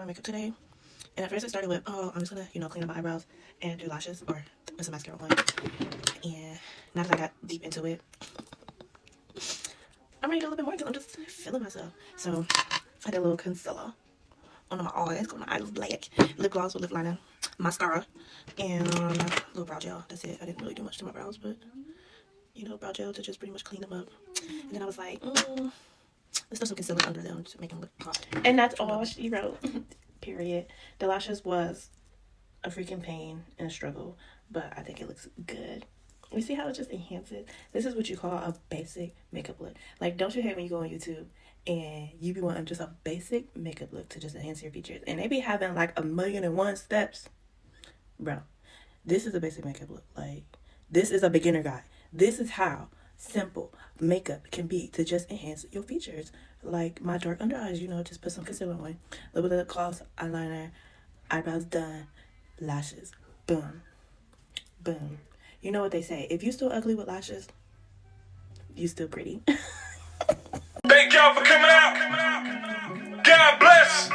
makeup today. And at first I started with, oh, I'm just gonna, clean up my eyebrows and do lashes or put some mascara on. And now that I got deep into it, I'm ready to do a little bit more because I'm just feeling myself. So I did a little concealer under my eyes, because my eyes was black. Lip gloss with lip liner, mascara, and a little brow gel. That's it. I didn't really do much to my brows, but brow gel to just pretty much clean them up. And then I was like, let's do some concealer under them to make them look hot. And that's all she wrote. Period. The lashes was a freaking pain and a struggle, but I think it looks good. You see how it just enhances? This is what you call a basic makeup look. Like, don't you hate when you go on YouTube and you be wanting just a basic makeup look to just enhance your features, and they be having like 1,000,001 steps? Bro, this is a basic makeup look. Like, this is a beginner guide. This is how simple makeup can be to just enhance your features. Like my dark under eyes, just put some concealer on, a little bit of lip gloss, eyeliner, eyebrows done, lashes, boom, boom. You know what they say, if you still ugly with lashes, you still pretty. Thank y'all for coming out. God bless.